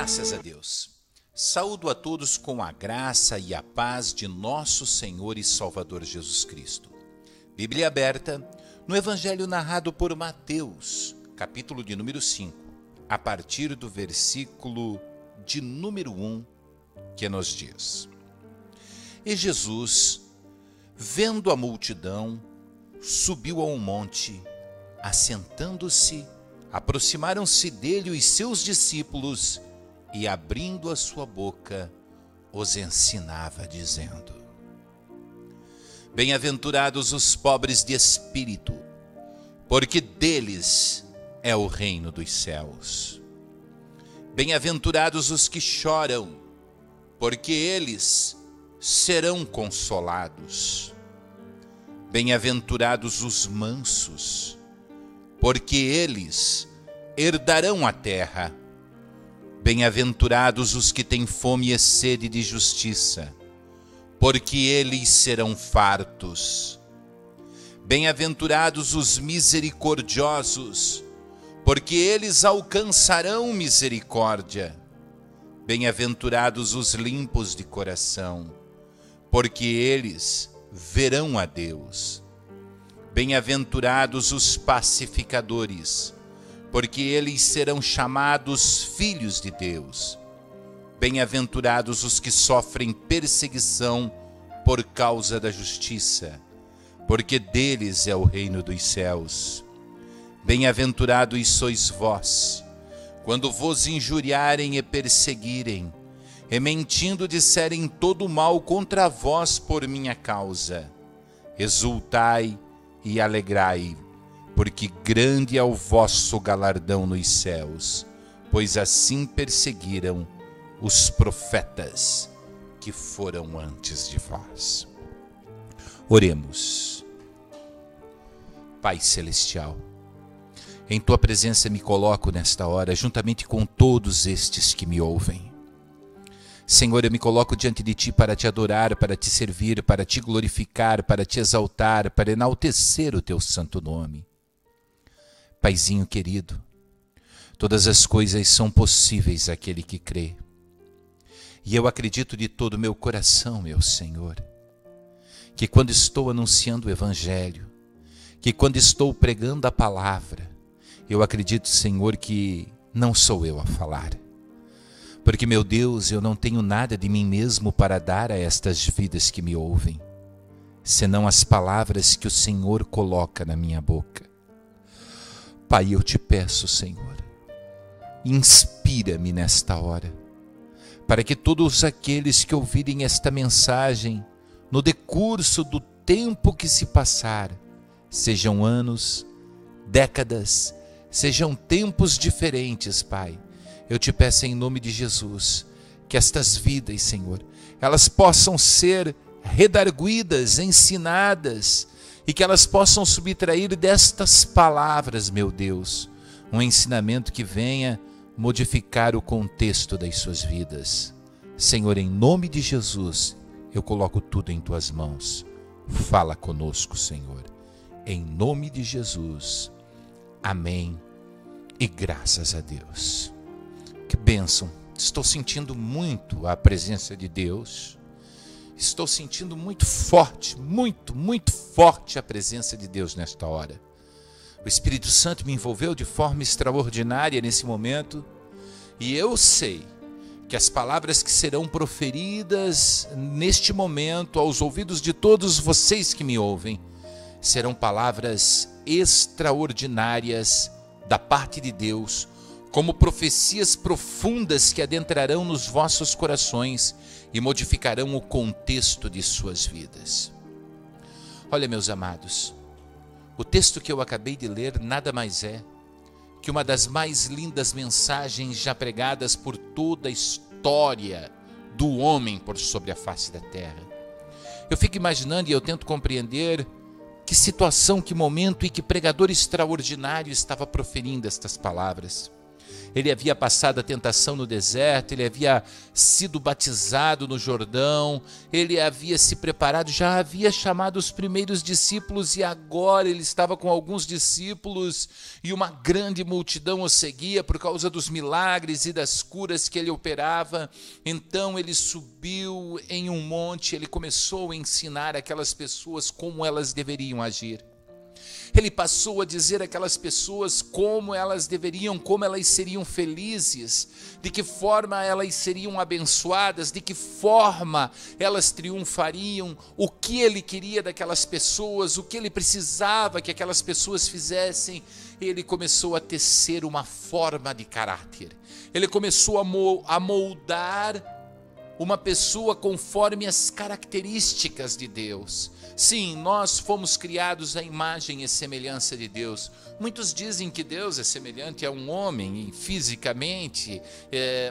Graças a Deus. Saúdo a todos com a graça e a paz de nosso Senhor e Salvador Jesus Cristo. Bíblia aberta no Evangelho narrado por Mateus, capítulo de número 5, a partir do versículo de número 1, que nos diz: E Jesus, vendo a multidão, subiu a um monte, assentando-se, aproximaram-se dele os seus discípulos e, abrindo a sua boca, os ensinava, dizendo: Bem-aventurados os pobres de espírito, porque deles é o reino dos céus. Bem-aventurados os que choram, porque eles serão consolados. Bem-aventurados os mansos, porque eles herdarão a terra. Bem-aventurados os que têm fome e sede de justiça, porque eles serão fartos. Bem-aventurados os misericordiosos, porque eles alcançarão misericórdia. Bem-aventurados os limpos de coração, porque eles verão a Deus. Bem-aventurados os pacificadores, porque eles serão chamados filhos de Deus. Bem-aventurados os que sofrem perseguição por causa da justiça, porque deles é o reino dos céus. Bem-aventurados sois vós, quando vos injuriarem e perseguirem, e mentindo disserem todo mal contra vós por minha causa. Exultai e alegrai, porque grande é o vosso galardão nos céus, pois assim perseguiram os profetas que foram antes de vós. Oremos. Pai celestial, em tua presença me coloco nesta hora, juntamente com todos estes que me ouvem. Senhor, eu me coloco diante de ti para te adorar, para te servir, para te glorificar, para te exaltar, para enaltecer o teu santo nome. Paizinho querido, todas as coisas são possíveis àquele que crê. E eu acredito de todo o meu coração, meu Senhor, que quando estou anunciando o Evangelho, que quando estou pregando a palavra, eu acredito, Senhor, que não sou eu a falar. Porque, meu Deus, eu não tenho nada de mim mesmo para dar a estas vidas que me ouvem, senão as palavras que o Senhor coloca na minha boca. Pai, eu te peço, Senhor, inspira-me nesta hora, para que todos aqueles que ouvirem esta mensagem, no decurso do tempo que se passar, sejam anos, décadas, sejam tempos diferentes, Pai, eu te peço em nome de Jesus, que estas vidas, Senhor, elas possam ser redarguidas, ensinadas, e que elas possam subtrair destas palavras, meu Deus, um ensinamento que venha modificar o contexto das suas vidas. Senhor, em nome de Jesus, eu coloco tudo em tuas mãos. Fala conosco, Senhor. Em nome de Jesus. Amém. E graças a Deus. Que bênção, estou sentindo muito a presença de Deus, estou sentindo muito forte a presença de Deus nesta hora. O Espírito Santo me envolveu de forma extraordinária nesse momento, e eu sei que as palavras que serão proferidas neste momento aos ouvidos de todos vocês que me ouvem, serão palavras extraordinárias da parte de Deus, como profecias profundas que adentrarão nos vossos corações e modificarão o contexto de suas vidas. Olha, meus amados, o texto que eu acabei de ler nada mais é que uma das mais lindas mensagens já pregadas por toda a história do homem por sobre a face da terra. Eu fico imaginando e eu tento compreender que situação, que momento e que pregador extraordinário estava proferindo estas palavras. Ele havia passado a tentação no deserto, ele havia sido batizado no Jordão, ele havia se preparado, já havia chamado os primeiros discípulos e agora ele estava com alguns discípulos e uma grande multidão o seguia por causa dos milagres e das curas que ele operava. Então ele subiu em um monte, ele começou a ensinar aquelas pessoas como elas deveriam agir. Ele passou a dizer àquelas pessoas como elas deveriam, como elas seriam felizes, de que forma elas seriam abençoadas, de que forma elas triunfariam, o que ele queria daquelas pessoas, o que ele precisava que aquelas pessoas fizessem. Ele começou a tecer uma forma de caráter, ele começou a moldar uma pessoa conforme as características de Deus. Sim, nós fomos criados à imagem e semelhança de Deus. Muitos dizem que Deus é semelhante a um homem, e fisicamente,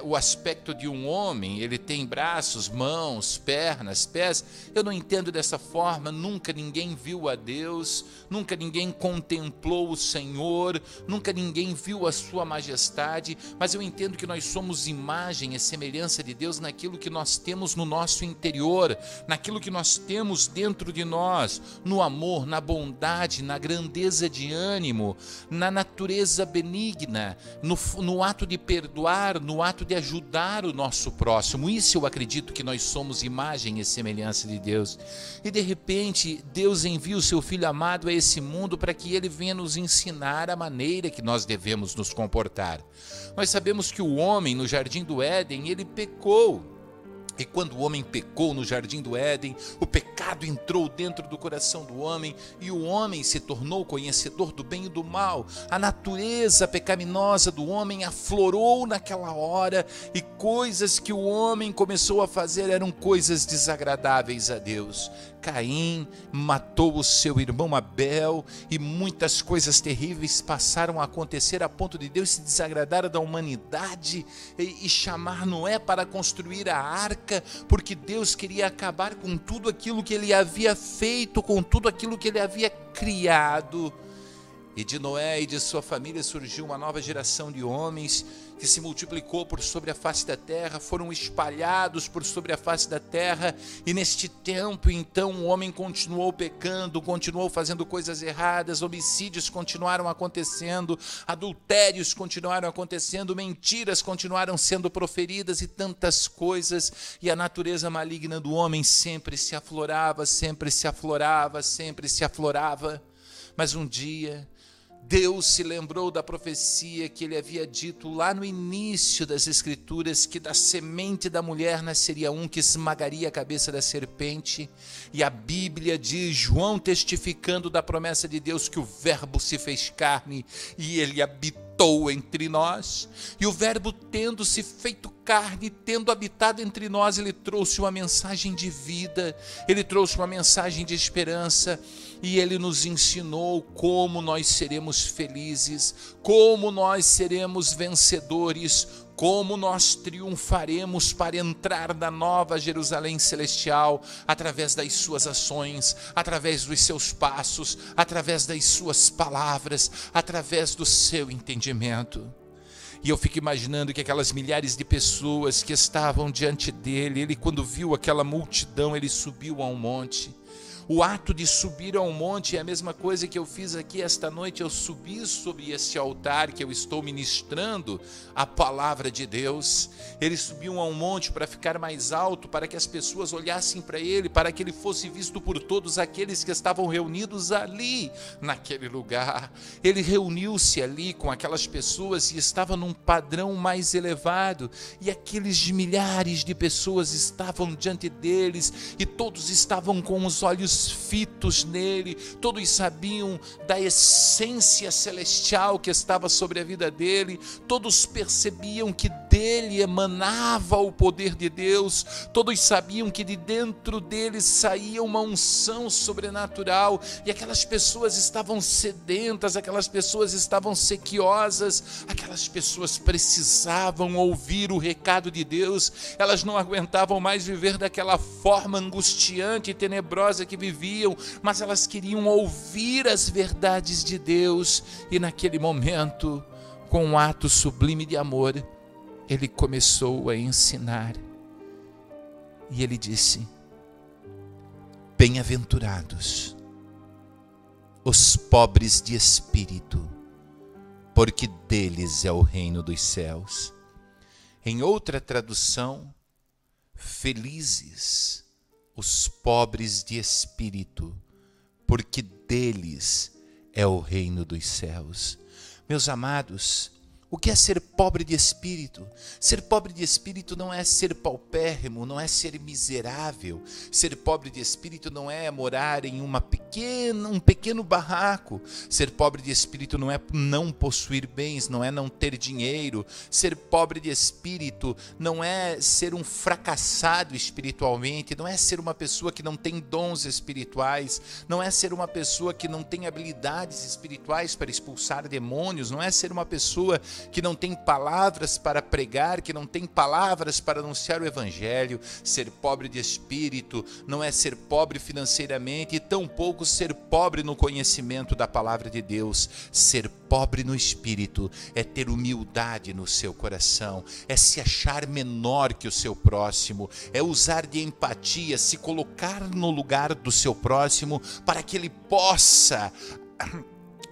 o aspecto de um homem, ele tem braços, mãos, pernas, pés. Eu não entendo dessa forma, nunca ninguém viu a Deus, nunca ninguém contemplou o Senhor, nunca ninguém viu a sua majestade, mas eu entendo que nós somos imagem e semelhança de Deus naquilo que nós temos no nosso interior, naquilo que nós temos dentro de nós, no amor, na bondade, na grandeza de ânimo, na natureza benigna, no ato de perdoar, no ato de ajudar o nosso próximo. Isso eu acredito que nós somos imagem e semelhança de Deus. E de repente, Deus envia o seu Filho amado a esse mundo para que ele venha nos ensinar a maneira que nós devemos nos comportar. Nós sabemos que o homem no Jardim do Éden, ele pecou. E quando o homem pecou no Jardim do Éden, o pecado entrou dentro do coração do homem e o homem se tornou conhecedor do bem e do mal. A natureza pecaminosa do homem aflorou naquela hora e coisas que o homem começou a fazer eram coisas desagradáveis a Deus. Caim matou o seu irmão Abel e muitas coisas terríveis passaram a acontecer a ponto de Deus se desagradar da humanidade e chamar Noé para construir a arca, porque Deus queria acabar com tudo aquilo que ele havia feito, com tudo aquilo que ele havia criado. E de Noé e de sua família surgiu uma nova geração de homens que se multiplicou por sobre a face da terra, foram espalhados por sobre a face da terra, e neste tempo então o homem continuou pecando, continuou fazendo coisas erradas, homicídios continuaram acontecendo, adultérios continuaram acontecendo, mentiras continuaram sendo proferidas e tantas coisas, e a natureza maligna do homem sempre se aflorava, sempre se aflorava, sempre se aflorava. Mas um dia Deus se lembrou da profecia que ele havia dito lá no início das Escrituras, que da semente da mulher nasceria um que esmagaria a cabeça da serpente. E a Bíblia diz, João testificando da promessa de Deus, que o Verbo se fez carne e ele habitou entre nós. E o Verbo, tendo se feito carne, tendo habitado entre nós, ele trouxe uma mensagem de vida, ele trouxe uma mensagem de esperança. E ele nos ensinou como nós seremos felizes, como nós seremos vencedores, como nós triunfaremos para entrar na nova Jerusalém celestial, através das suas ações, através dos seus passos, através das suas palavras, através do seu entendimento. E eu fico imaginando que aquelas milhares de pessoas que estavam diante dele, ele quando viu aquela multidão, ele subiu a um monte. O ato de subir a um monte é a mesma coisa que eu fiz aqui esta noite. Eu subi sobre esse altar que eu estou ministrando a palavra de Deus. Ele subiu a um monte para ficar mais alto, para que as pessoas olhassem para ele, para que ele fosse visto por todos aqueles que estavam reunidos ali, naquele lugar. Ele reuniu-se ali com aquelas pessoas e estava num padrão mais elevado. E aqueles milhares de pessoas estavam diante deles e todos estavam com os olhos fitos nele, todos sabiam da essência celestial que estava sobre a vida dele, todos percebiam que dele emanava o poder de Deus, todos sabiam que de dentro dele saía uma unção sobrenatural, e aquelas pessoas estavam sedentas, aquelas pessoas estavam sequiosas, aquelas pessoas precisavam ouvir o recado de Deus, elas não aguentavam mais viver daquela forma angustiante e tenebrosa que viviam, mas elas queriam ouvir as verdades de Deus. E naquele momento com um ato sublime de amor, ele começou a ensinar. E ele disse: bem-aventurados os pobres de espírito, porque deles é o reino dos céus. Em outra tradução, felizes os pobres de espírito, porque deles é o reino dos céus. Meus amados, o que é ser pobre de espírito? Ser pobre de espírito não é ser paupérrimo, não é ser miserável. Ser pobre de espírito não é morar em um pequeno barraco. Ser pobre de espírito não é não possuir bens, não é não ter dinheiro. Ser pobre de espírito não é ser um fracassado espiritualmente, não é ser uma pessoa que não tem dons espirituais, não é ser uma pessoa que não tem habilidades espirituais para expulsar demônios, não é ser uma pessoa que não tem palavras para pregar, que não tem palavras para anunciar o evangelho. Ser pobre de espírito não é ser pobre financeiramente e tampouco ser pobre no conhecimento da palavra de Deus. Ser pobre no espírito é ter humildade no seu coração, é se achar menor que o seu próximo, é usar de empatia, se colocar no lugar do seu próximo para que ele possa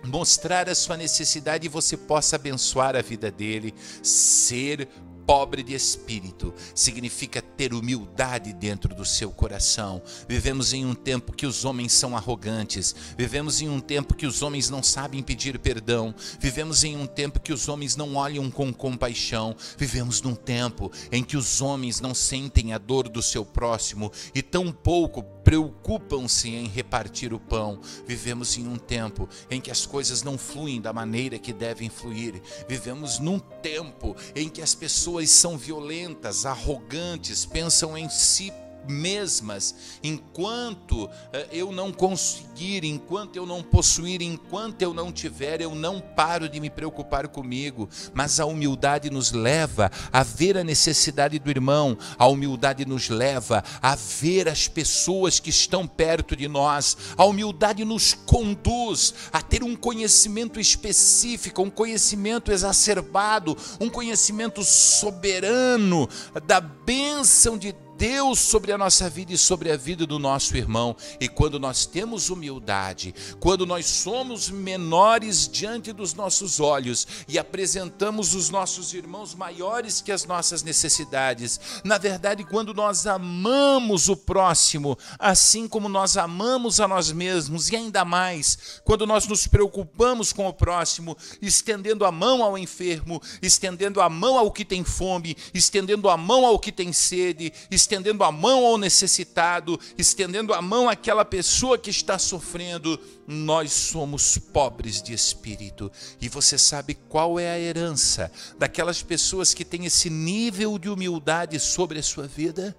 mostrar a sua necessidade e você possa abençoar a vida dele. Ser pobre de espírito significa ter humildade dentro do seu coração. Vivemos em um tempo que os homens são arrogantes, vivemos em um tempo que os homens não sabem pedir perdão, vivemos em um tempo que os homens não olham com compaixão, vivemos num tempo em que os homens não sentem a dor do seu próximo e tampouco preocupam-se em repartir o pão. Vivemos em um tempo em que as coisas não fluem da maneira que devem fluir. Vivemos num tempo em que as pessoas são violentas, arrogantes, pensam em si mesmas. Enquanto eu não conseguir, enquanto eu não possuir, enquanto eu não tiver, eu não paro de me preocupar comigo. Mas a humildade nos leva a ver a necessidade do irmão, a humildade nos leva a ver as pessoas que estão perto de nós, a humildade nos conduz a ter um conhecimento específico, um conhecimento exacerbado, um conhecimento soberano da bênção de Deus sobre a nossa vida e sobre a vida do nosso irmão. E quando nós temos humildade, quando nós somos menores diante dos nossos olhos e apresentamos os nossos irmãos maiores que as nossas necessidades, na verdade, quando nós amamos o próximo, assim como nós amamos a nós mesmos, e ainda mais, quando nós nos preocupamos com o próximo, estendendo a mão ao enfermo, estendendo a mão ao que tem fome, estendendo a mão ao que tem sede, estendendo a mão ao necessitado, estendendo a mão àquela pessoa que está sofrendo, nós somos pobres de espírito. E você sabe qual é a herança daquelas pessoas que têm esse nível de humildade sobre a sua vida?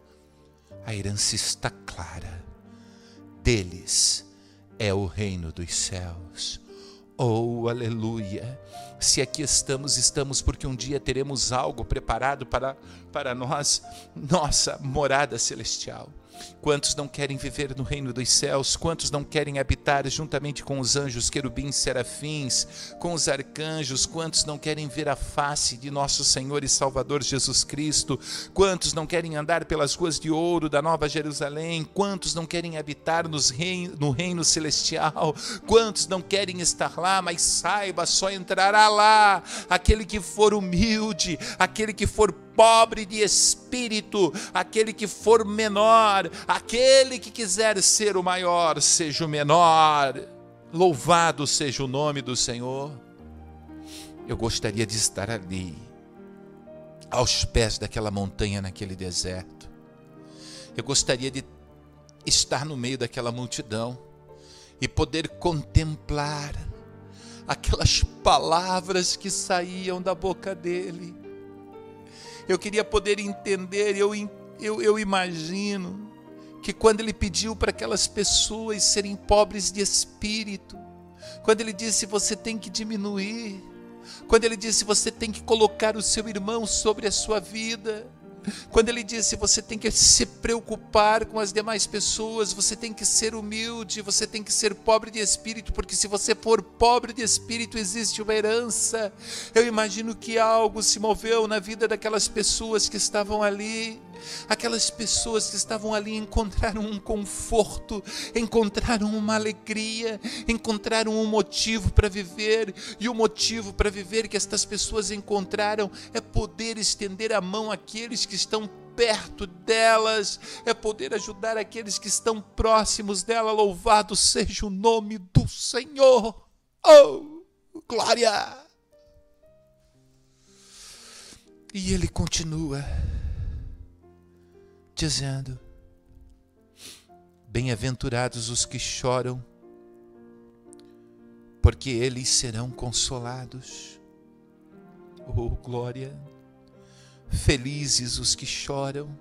A herança está clara. Deles é o reino dos céus. Oh, aleluia! Se aqui estamos porque um dia teremos algo preparado para nós, nossa morada celestial. Quantos não querem viver no reino dos céus? Quantos não querem habitar juntamente com os anjos, querubins, serafins, com os arcanjos? Quantos não querem ver a face de nosso Senhor e Salvador Jesus Cristo? Quantos não querem andar pelas ruas de ouro da Nova Jerusalém? Quantos não querem habitar no reino celestial? Quantos não querem estar lá? Mas saiba, só entrará lá aquele que for humilde, aquele que for pobre de espírito, aquele que for menor, aquele que quiser ser o maior, seja o menor. Louvado seja o nome do Senhor. Eu gostaria de estar ali, aos pés daquela montanha, naquele deserto. Eu gostaria de estar no meio daquela multidão e poder contemplar aquelas palavras que saíam da boca dele. Eu queria poder entender, eu imagino que quando ele pediu para aquelas pessoas serem pobres de espírito, quando ele disse você tem que diminuir, quando ele disse você tem que colocar o seu irmão sobre a sua vida, Quando ele disse, você tem que se preocupar com as demais pessoas, você tem que ser humilde, você tem que ser pobre de espírito, porque se você for pobre de espírito, existe uma herança. Eu imagino que algo se moveu na vida daquelas pessoas que estavam ali. Aquelas pessoas que estavam ali encontraram um conforto, encontraram uma alegria, encontraram um motivo para viver. E o motivo para viver que estas pessoas encontraram é poder estender a mão àqueles que estão perto delas, é poder ajudar aqueles que estão próximos dela. Louvado seja o nome do Senhor. Oh, glória! E ele continua dizendo, bem-aventurados os que choram, porque eles serão consolados. Oh, glória! Felizes os que choram,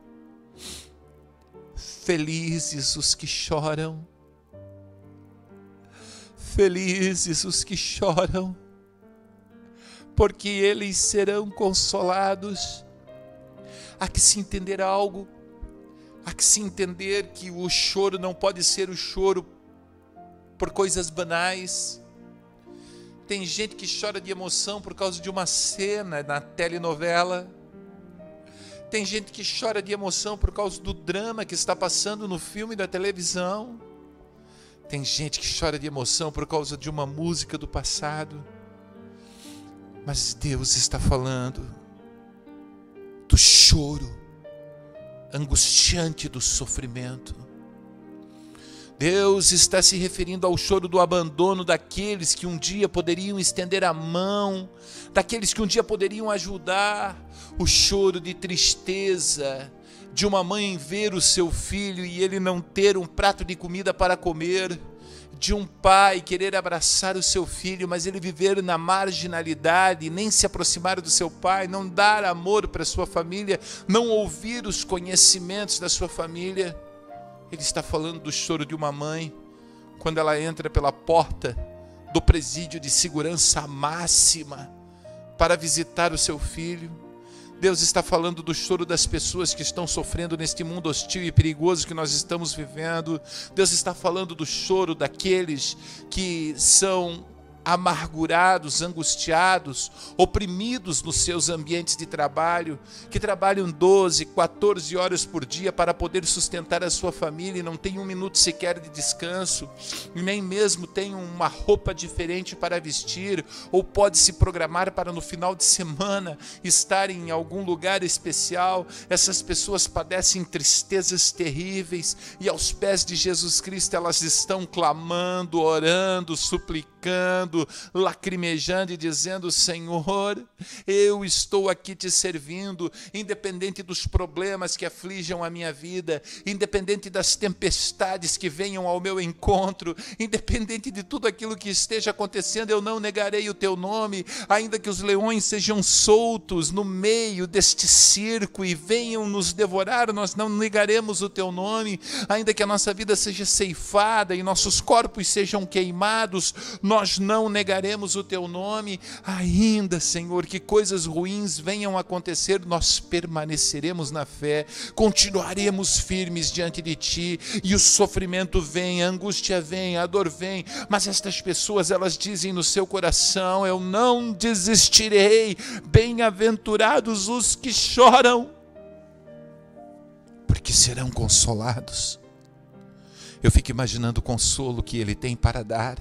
felizes os que choram, felizes os que choram, porque eles serão consolados. Há que se entender algo. Há que se entender que o choro não pode ser o choro por coisas banais. Tem gente que chora de emoção por causa de uma cena na telenovela. Tem gente que chora de emoção por causa do drama que está passando no filme da televisão. Tem gente que chora de emoção por causa de uma música do passado. Mas Deus está falando do choro angustiante do sofrimento. Deus está se referindo ao choro do abandono daqueles que um dia poderiam estender a mão, daqueles que um dia poderiam ajudar. O choro de tristeza de uma mãe ver o seu filho e ele não ter um prato de comida para comer, de um pai querer abraçar o seu filho, mas ele viver na marginalidade, nem se aproximar do seu pai, não dar amor para sua família, não ouvir os conhecimentos da sua família. Ele está falando do choro de uma mãe, quando ela entra pela porta do presídio de segurança máxima para visitar o seu filho. Deus está falando do choro das pessoas que estão sofrendo neste mundo hostil e perigoso que nós estamos vivendo. Deus está falando do choro daqueles que são amargurados, angustiados, oprimidos nos seus ambientes de trabalho, que trabalham 12, 14 horas por dia para poder sustentar a sua família e não tem um minuto sequer de descanso, e nem mesmo tem uma roupa diferente para vestir, ou pode se programar para no final de semana estar em algum lugar especial. Essas pessoas padecem tristezas terríveis e aos pés de Jesus Cristo elas estão clamando, orando, suplicando, lacrimejando e dizendo: Senhor, eu estou aqui te servindo, independente dos problemas que afligem a minha vida, independente das tempestades que venham ao meu encontro, independente de tudo aquilo que esteja acontecendo, eu não negarei o teu nome. Ainda que os leões sejam soltos no meio deste circo e venham nos devorar, nós não negaremos o teu nome. Ainda que a nossa vida seja ceifada e nossos corpos sejam queimados, nós não negaremos o teu nome. Ainda, Senhor, que coisas ruins venham a acontecer, nós permaneceremos na fé, continuaremos firmes diante de ti. E o sofrimento vem, a angústia vem, a dor vem, mas estas pessoas, elas dizem no seu coração: eu não desistirei. Bem-aventurados os que choram, porque serão consolados. Eu fico imaginando o consolo que ele tem para dar.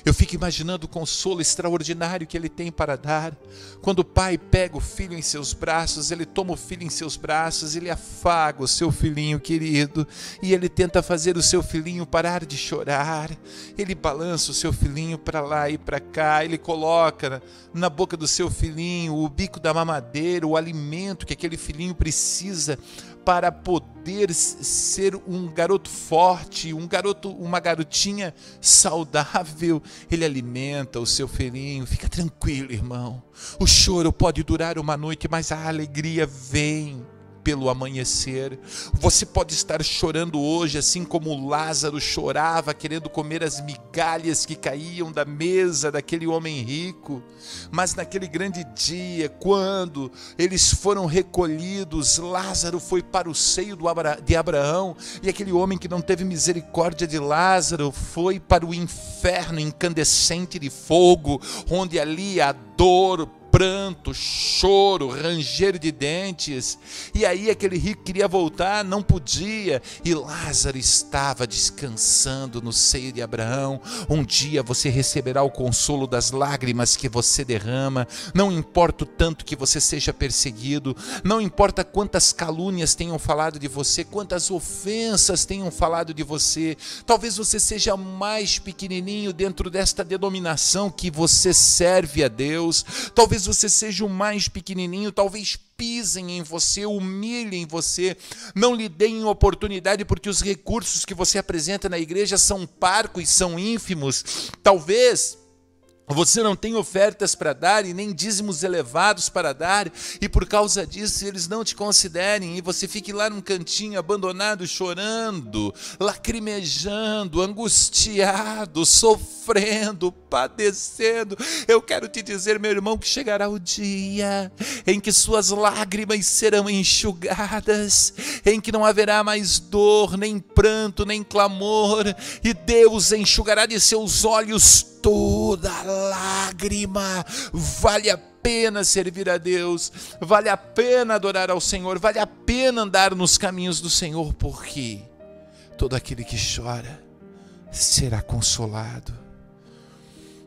Eu fico imaginando o consolo extraordinário que ele tem para dar. Quando o pai pega o filho em seus braços, ele toma o filho em seus braços, ele afaga o seu filhinho querido, e ele tenta fazer o seu filhinho parar de chorar. Ele balança o seu filhinho para lá e para cá, ele coloca na boca do seu filhinho o bico da mamadeira, o alimento que aquele filhinho precisa para poder ser um garoto forte, uma garotinha saudável. Ele alimenta o seu filhinho. Fica tranquilo, irmão. O choro pode durar uma noite, mas a alegria vem pelo amanhecer. Você pode estar chorando hoje, assim como Lázaro chorava, querendo comer as migalhas que caíam da mesa daquele homem rico. Mas naquele grande dia, quando eles foram recolhidos, Lázaro foi para o seio de Abraão, e aquele homem que não teve misericórdia de Lázaro foi para o inferno incandescente de fogo, onde ali a dor, pranto, choro, ranger de dentes. E aí aquele rico queria voltar, não podia, e Lázaro estava descansando no seio de Abraão. Um dia você receberá o consolo das lágrimas que você derrama. Não importa o tanto que você seja perseguido, não importa quantas calúnias tenham falado de você, quantas ofensas tenham falado de você. Talvez você seja mais pequenininho dentro desta denominação que você serve a Deus. Talvez você seja o mais pequenininho, talvez pisem em você, humilhem você, não lhe deem oportunidade porque os recursos que você apresenta na igreja são parcos, são ínfimos. Talvez você não tem ofertas para dar e nem dízimos elevados para dar, e por causa disso eles não te considerem, e você fique lá num cantinho abandonado, chorando, lacrimejando, angustiado, sofrendo, padecendo. Eu quero te dizer, meu irmão, que chegará o dia em que suas lágrimas serão enxugadas, em que não haverá mais dor, nem pranto, nem clamor, e Deus enxugará de seus olhos toda lágrima. Vale a pena servir a Deus, vale a pena adorar ao Senhor, vale a pena andar nos caminhos do Senhor, porque todo aquele que chora será consolado.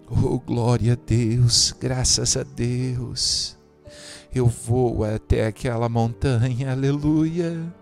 Oh, glória a Deus, graças a Deus. Eu vou até aquela montanha, aleluia.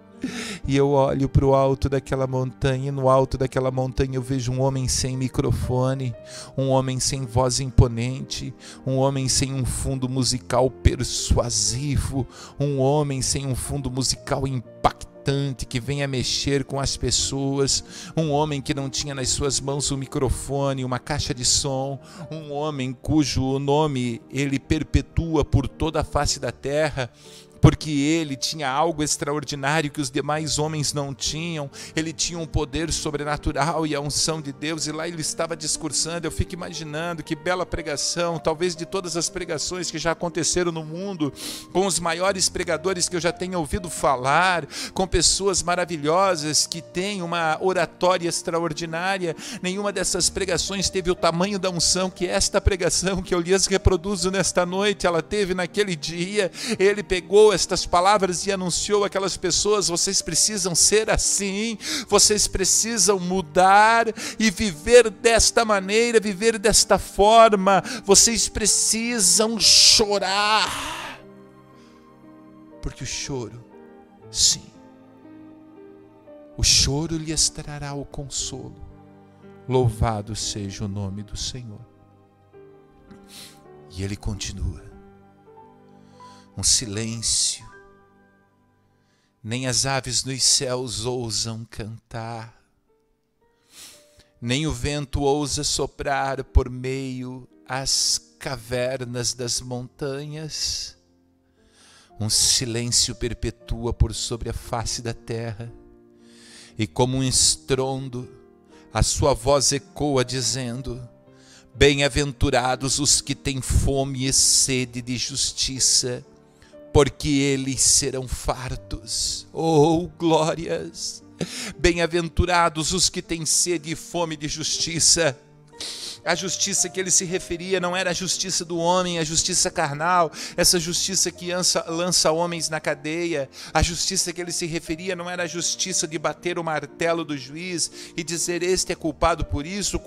E eu olho para o alto daquela montanha, e no alto daquela montanha eu vejo um homem sem microfone, um homem sem voz imponente, um homem sem um fundo musical persuasivo, um homem sem um fundo musical impactante que venha mexer com as pessoas, um homem que não tinha nas suas mãos um microfone, uma caixa de som, um homem cujo nome ele perpetua por toda a face da terra, porque ele tinha algo extraordinário que os demais homens não tinham. Ele tinha um poder sobrenatural e a unção de Deus, e lá ele estava discursando. Eu fico imaginando que bela pregação, talvez de todas as pregações que já aconteceram no mundo, com os maiores pregadores que eu já tenho ouvido falar, com pessoas maravilhosas que têm uma oratória extraordinária. Nenhuma dessas pregações teve o tamanho da unção que esta pregação que eu lhes reproduzo nesta noite, ela teve naquele dia. Ele pegou estas palavras e anunciou àquelas pessoas: vocês precisam ser assim, vocês precisam mudar e viver desta maneira, viver desta forma, vocês precisam chorar, porque o choro, sim, o choro lhes trará o consolo. Louvado seja o nome do Senhor. E ele continua: um silêncio, nem as aves nos céus ousam cantar, nem o vento ousa soprar por meio às cavernas das montanhas. Um silêncio perpetua por sobre a face da terra, e como um estrondo, a sua voz ecoa dizendo: bem-aventurados os que têm fome e sede de justiça, porque eles serão fartos. Oh, glórias! Bem-aventurados os que têm sede e fome de justiça. A justiça que ele se referia não era a justiça do homem, a justiça carnal, essa justiça que lança homens na cadeia. A justiça que ele se referia não era a justiça de bater o martelo do juiz e dizer: este é culpado por isso,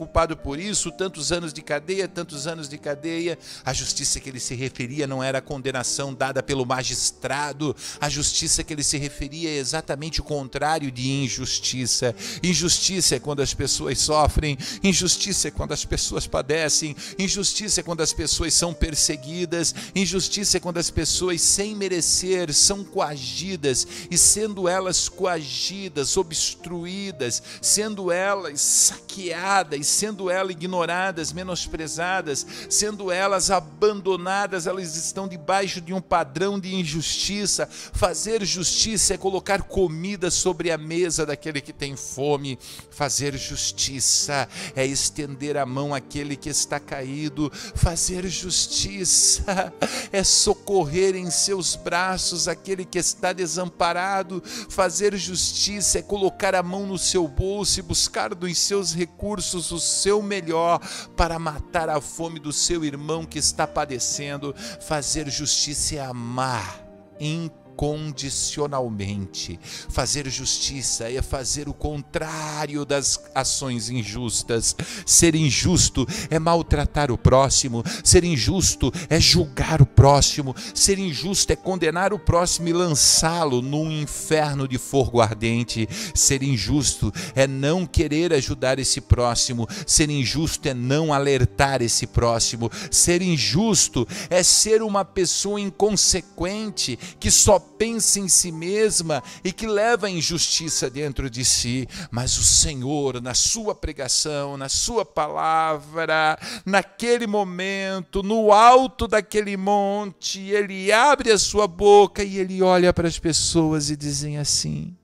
tantos anos de cadeia, tantos anos de cadeia. A justiça que ele se referia não era a condenação dada pelo magistrado. A justiça que ele se referia é exatamente o contrário de injustiça. Injustiça é quando as pessoas sofrem, injustiça é quando as pessoas pessoas padecem, injustiça é quando as pessoas são perseguidas, injustiça é quando as pessoas, sem merecer, são coagidas, e sendo elas coagidas, obstruídas, sendo elas saqueadas, sendo elas ignoradas, menosprezadas, sendo elas abandonadas, elas estão debaixo de um padrão de injustiça. Fazer justiça é colocar comida sobre a mesa daquele que tem fome. Fazer justiça é estender a mão àquele que está caído. Fazer justiça é socorrer em seus braços aquele que está desamparado. Fazer justiça é colocar a mão no seu bolso e buscar dos seus recursos o seu melhor para matar a fome do seu irmão que está padecendo. Fazer justiça é amar incondicionalmente. Fazer justiça é fazer o contrário das ações injustas. Ser injusto é maltratar o próximo. Ser injusto é julgar o próximo. Ser injusto é condenar o próximo e lançá-lo num inferno de fogo ardente. Ser injusto é não querer ajudar esse próximo. Ser injusto é não alertar esse próximo. Ser injusto é ser uma pessoa inconsequente que só pensa em si mesma e que leva a injustiça dentro de si. Mas o Senhor, na sua pregação, na sua palavra, naquele momento, no alto daquele monte, ele abre a sua boca e ele olha para as pessoas e dizem assim: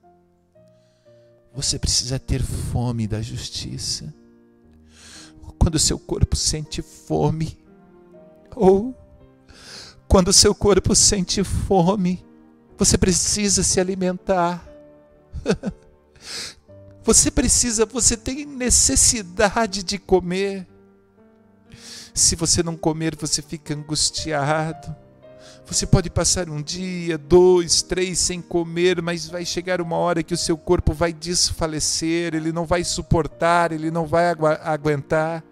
você precisa ter fome da justiça. Quando o seu corpo sente fome, ou quando o seu corpo sente fome, você precisa se alimentar. Você tem necessidade de comer. Se você não comer, você fica angustiado. Você pode passar um dia, 2, 3 sem comer, mas vai chegar uma hora que o seu corpo vai desfalecer, ele não vai suportar, ele não vai aguentar.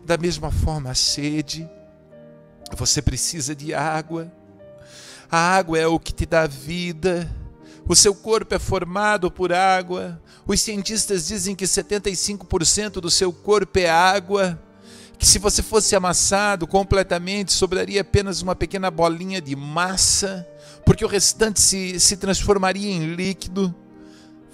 Da mesma forma, a sede. Você precisa de água. A água é o que te dá vida. O seu corpo é formado por água. Os cientistas dizem que 75% do seu corpo é água. Que se você fosse amassado completamente, sobraria apenas uma pequena bolinha de massa, porque o restante se transformaria em líquido.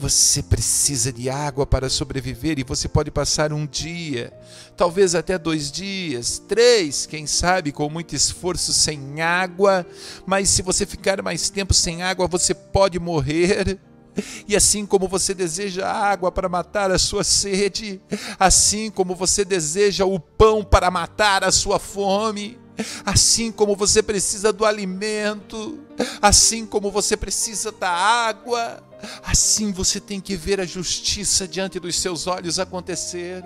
Você precisa de água para sobreviver, e você pode passar um dia, talvez até 2 dias, 3, quem sabe, com muito esforço sem água. Mas se você ficar mais tempo sem água, você pode morrer. E assim como você deseja água para matar a sua sede, assim como você deseja o pão para matar a sua fome, assim como você precisa do alimento, assim como você precisa da água, assim você tem que ver a justiça diante dos seus olhos acontecer.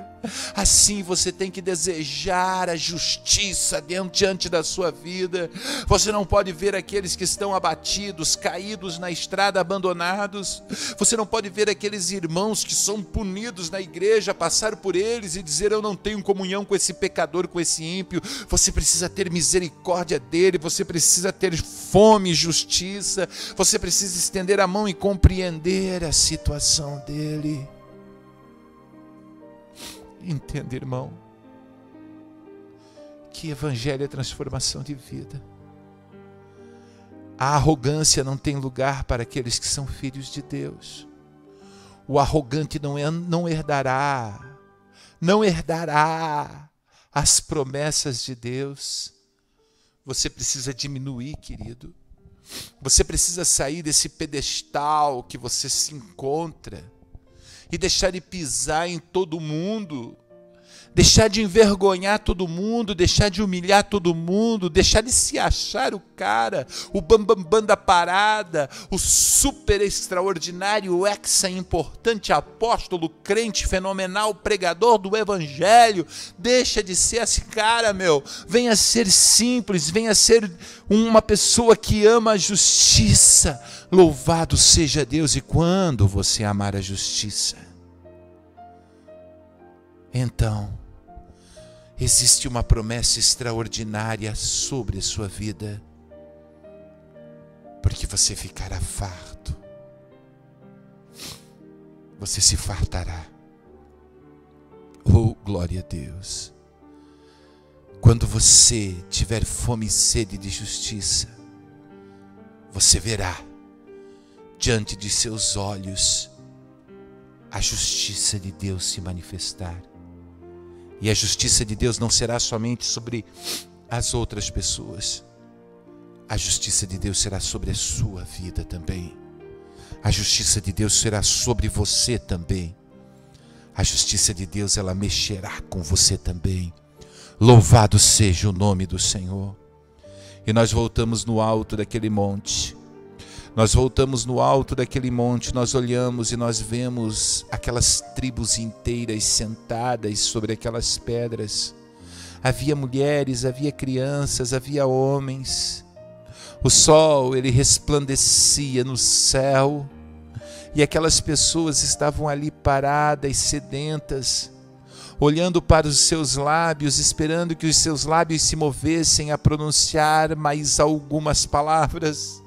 Assim você tem que desejar a justiça diante da sua vida. Você não pode ver aqueles que estão abatidos, caídos na estrada, abandonados. Você não pode ver aqueles irmãos que são punidos na igreja, passar por eles e dizer: eu não tenho comunhão com esse pecador, com esse ímpio. Você precisa ter misericórdia dele, você precisa ter fome e justiça, você precisa estender a mão e compreender a situação dele. Entenda, irmão, que evangelho é transformação de vida. A arrogância não tem lugar para aqueles que são filhos de Deus. O arrogante não herdará as promessas de Deus. Você precisa diminuir, querido. Você precisa sair desse pedestal que você se encontra e deixar de pisar em todo mundo, deixar de envergonhar todo mundo, deixar de humilhar todo mundo, deixar de se achar o cara, o bambambam da parada, o super extraordinário, o hexa importante apóstolo, crente fenomenal, pregador do evangelho. Deixa de ser esse cara, meu. Venha ser simples, venha ser uma pessoa que ama a justiça. Louvado seja Deus. E quando você amar a justiça, então existe uma promessa extraordinária sobre a sua vida, porque você ficará farto, você se fartará. Oh, glória a Deus! Quando você tiver fome e sede de justiça, você verá diante de seus olhos a justiça de Deus se manifestar. E a justiça de Deus não será somente sobre as outras pessoas. A justiça de Deus será sobre a sua vida também. A justiça de Deus será sobre você também. A justiça de Deus, ela mexerá com você também. Louvado seja o nome do Senhor. E nós voltamos no alto daquele monte. Nós voltamos no alto daquele monte, nós olhamos e nós vemos aquelas tribos inteiras sentadas sobre aquelas pedras. Havia mulheres, havia crianças, havia homens. O sol, ele resplandecia no céu. E aquelas pessoas estavam ali paradas, sedentas, olhando para os seus lábios, esperando que os seus lábios se movessem a pronunciar mais algumas palavras.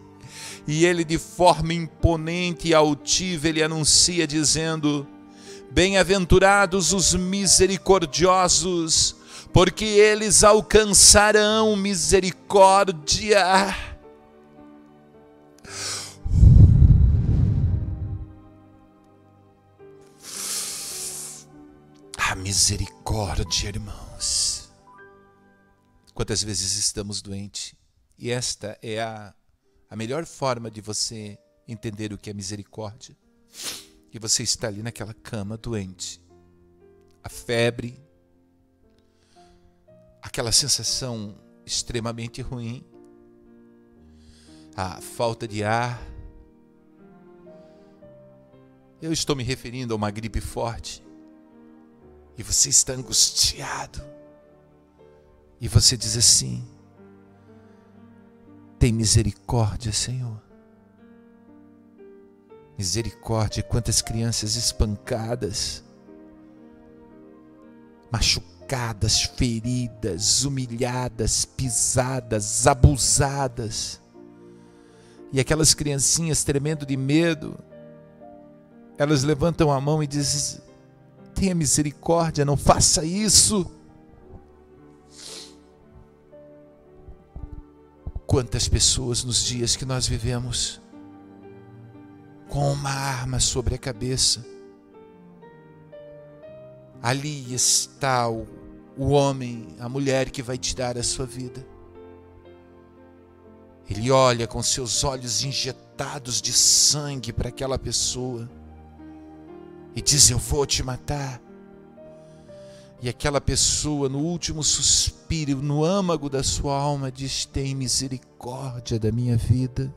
E ele, de forma imponente e altiva, ele anuncia dizendo: bem-aventurados os misericordiosos, porque eles alcançarão misericórdia. A misericórdia, irmãos. Quantas vezes estamos doentes? E esta é a melhor forma de você entender o que é misericórdia. Que você está ali naquela cama doente. A febre, aquela sensação extremamente ruim, a falta de ar. Eu estou me referindo a uma gripe forte. E você está angustiado. E você diz assim: tem misericórdia, Senhor. Misericórdia. Quantas crianças espancadas, machucadas, feridas, humilhadas, pisadas, abusadas. E aquelas criancinhas tremendo de medo, elas levantam a mão e dizem: tenha misericórdia, não faça isso. Quantas pessoas nos dias que nós vivemos com uma arma sobre a cabeça. Ali está o homem, a mulher que vai tirar a sua vida. Ele olha com seus olhos injetados de sangue para aquela pessoa e diz: eu vou te matar. E aquela pessoa, no último suspiro, no âmago da sua alma, diz: tem misericórdia da minha vida.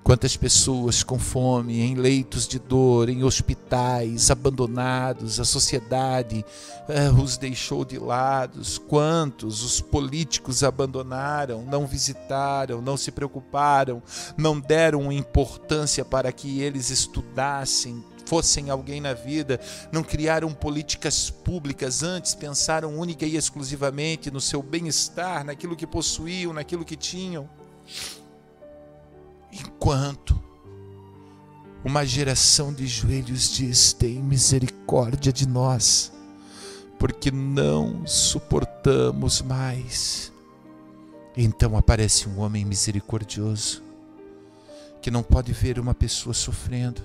Quantas pessoas com fome, em leitos de dor, em hospitais, abandonados, a sociedade os deixou de lado. Quantos os políticos abandonaram, não visitaram, não se preocuparam, não deram importância para que eles estudassem, fossem alguém na vida, não criaram políticas públicas, antes pensaram única e exclusivamente no seu bem-estar, naquilo que possuíam, naquilo que tinham. Enquanto uma geração de joelhos diz: tem misericórdia de nós, porque não suportamos mais. Então aparece um homem misericordioso, que não pode ver uma pessoa sofrendo,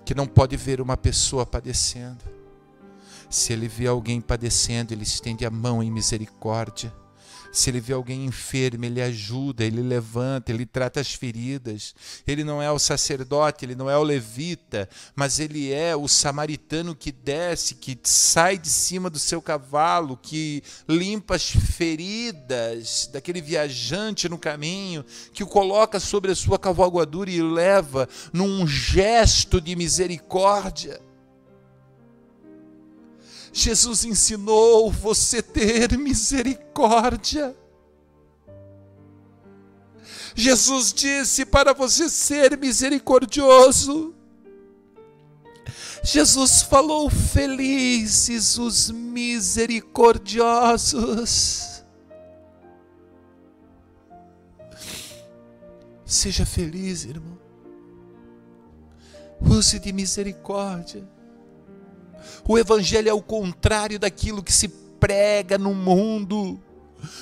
que não pode ver uma pessoa padecendo. Se ele vê alguém padecendo, ele estende a mão em misericórdia. Se ele vê alguém enfermo, ele ajuda, ele levanta, ele trata as feridas. Ele não é o sacerdote, ele não é o levita, mas ele é o samaritano que desce, que sai de cima do seu cavalo, que limpa as feridas daquele viajante no caminho, que o coloca sobre a sua cavalgadura e leva num gesto de misericórdia. Jesus ensinou você ter misericórdia. Jesus disse para você ser misericordioso. Jesus falou: felizes os misericordiosos. Seja feliz, irmão. Use de misericórdia. O evangelho é o contrário daquilo que se prega no mundo.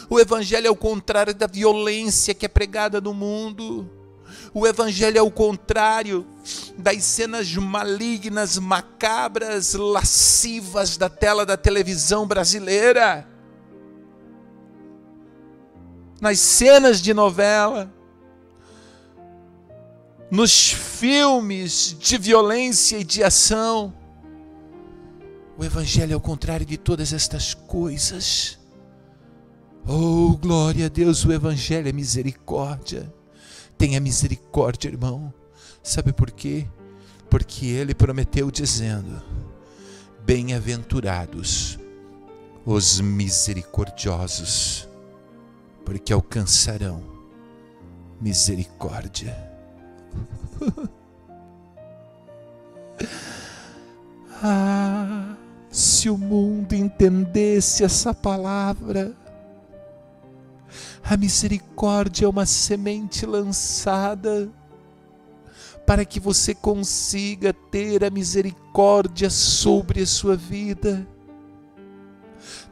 O Evangelho é o contrário da violência que é pregada no mundo. O Evangelho é o contrário das cenas malignas, macabras, lascivas da tela da televisão brasileira. Nas cenas de novela, nos filmes de violência e de ação. O Evangelho é o contrário de todas estas coisas. Oh, glória a Deus, o Evangelho é misericórdia. Tenha misericórdia, irmão. Sabe por quê? Porque Ele prometeu dizendo: bem-aventurados os misericordiosos, porque alcançarão misericórdia. Ah, se o mundo entendesse essa palavra. A misericórdia é uma semente lançada para que você consiga ter a misericórdia sobre a sua vida.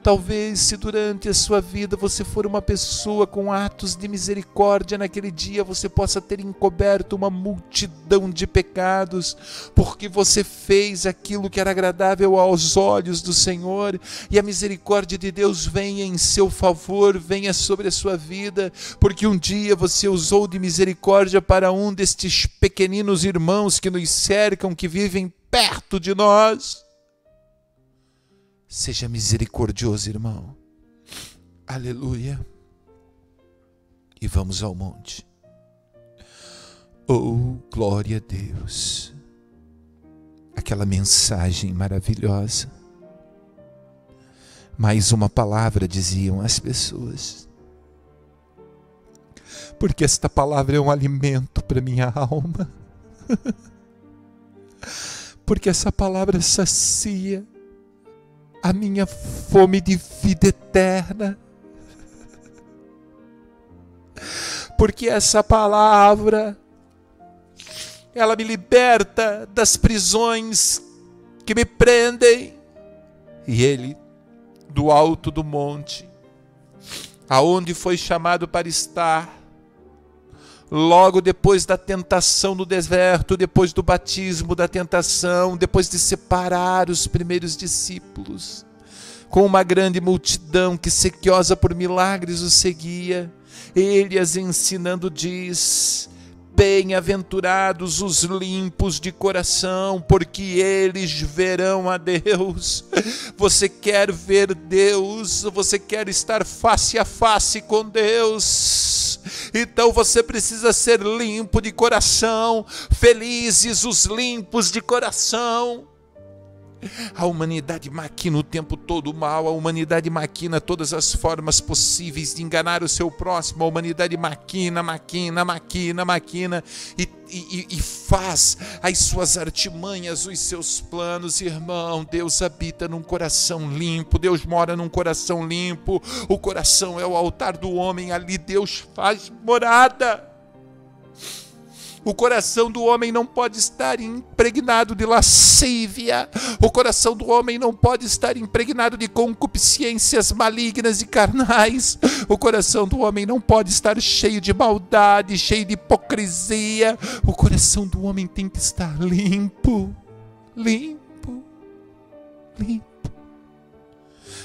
Talvez, se durante a sua vida você for uma pessoa com atos de misericórdia, naquele dia você possa ter encoberto uma multidão de pecados, porque você fez aquilo que era agradável aos olhos do Senhor, e a misericórdia de Deus venha em seu favor, venha sobre a sua vida, porque um dia você usou de misericórdia para um destes pequeninos irmãos que nos cercam, que vivem perto de nós. Seja misericordioso, irmão. Aleluia. E vamos ao monte. Oh, glória a Deus. Aquela mensagem maravilhosa. Mais uma palavra, diziam as pessoas. Porque esta palavra é um alimento para minha alma. Porque essa palavra sacia a minha fome de vida eterna. Porque essa palavra, ela me liberta das prisões que me prendem. E Ele, do alto do monte, aonde foi chamado para estar, logo depois da tentação no deserto, depois do batismo da tentação, depois de separar os primeiros discípulos, com uma grande multidão que, sequiosa por milagres, o seguia, Ele as ensinando diz: bem-aventurados os limpos de coração, porque eles verão a Deus. Você quer ver Deus? Você quer estar face a face com Deus? Então você precisa ser limpo de coração. Felizes os limpos de coração. A humanidade maquina o tempo todo o mal, a humanidade maquina todas as formas possíveis de enganar o seu próximo, a humanidade maquina e faz as suas artimanhas, os seus planos. Irmão, Deus habita num coração limpo, Deus mora num coração limpo, o coração é o altar do homem, ali Deus faz morada. O coração do homem não pode estar impregnado de lascívia. O coração do homem não pode estar impregnado de concupiscências malignas e carnais. O coração do homem não pode estar cheio de maldade, cheio de hipocrisia. O coração do homem tem que estar limpo, limpo, limpo.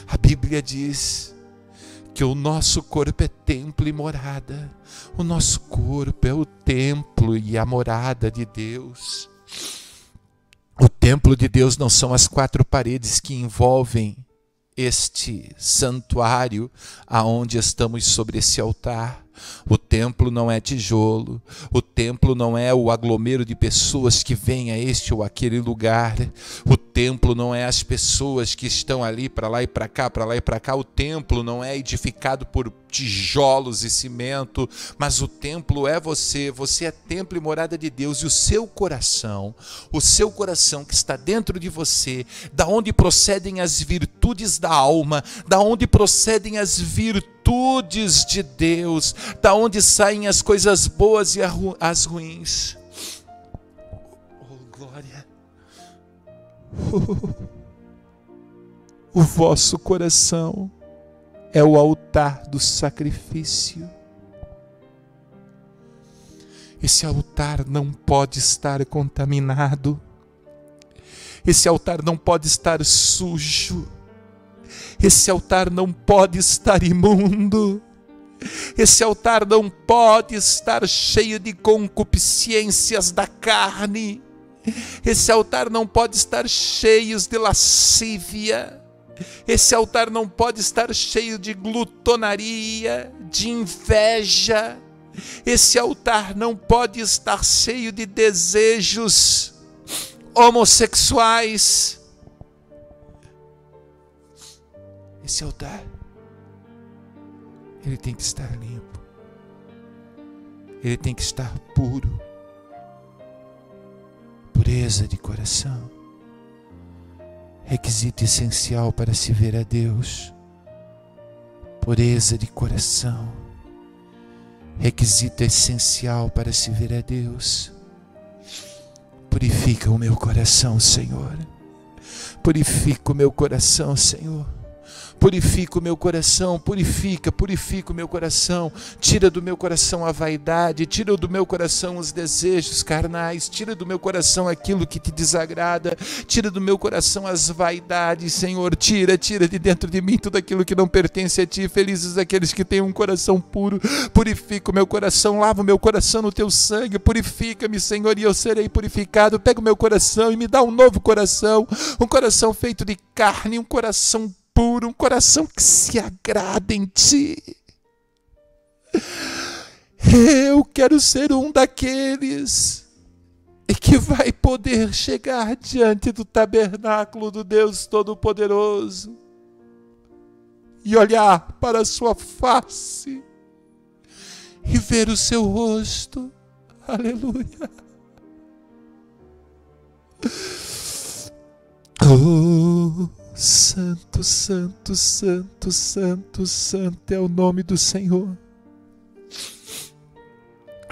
A Bíblia diz que o nosso corpo é templo e morada. O nosso corpo é o templo e a morada de Deus. O templo de Deus não são as quatro paredes que envolvem este santuário aonde estamos sobre esse altar. O templo não é tijolo, o templo não é o aglomero de pessoas que vêm a este ou aquele lugar, o templo não é as pessoas que estão ali para lá e para cá, para lá e para cá. O templo não é edificado por tijolos e cimento, mas o templo é você. Você é templo e morada de Deus, e o seu coração que está dentro de você, da onde procedem as virtudes da alma, da onde procedem as virtudes de Deus, da onde saem as coisas boas e as ruins. Oh, glória! O vosso coração é o altar do sacrifício. Esse altar não pode estar contaminado. Esse altar não pode estar sujo. Esse altar não pode estar imundo. Esse altar não pode estar cheio de concupiscências da carne. Esse altar não pode estar cheio de lascívia. Esse altar não pode estar cheio de glutonaria, de inveja. Esse altar não pode estar cheio de desejos homossexuais. Esse altar, ele tem que estar limpo. Ele tem que estar puro. Pureza de coração. Requisito essencial para se ver a Deus. Pureza de coração. Requisito essencial para se ver a Deus. Purifica o meu coração, Senhor. Purifica o meu coração, Senhor. Purifica o meu coração, purifica o meu coração. Tira do meu coração a vaidade, tira do meu coração os desejos carnais, tira do meu coração aquilo que te desagrada, tira do meu coração as vaidades, Senhor. Tira de dentro de mim tudo aquilo que não pertence a Ti. Felizes aqueles que têm um coração puro. Purifica o meu coração, lava o meu coração no Teu sangue, purifica-me, Senhor, e eu serei purificado. Pega o meu coração e me dá um novo coração, um coração feito de carne, um coração puro, um coração que se agrada em Ti. Eu quero ser um daqueles que vai poder chegar diante do tabernáculo do Deus Todo-Poderoso e olhar para a sua face e ver o seu rosto. Aleluia. Oh, santo, santo, santo, santo, santo é o nome do Senhor.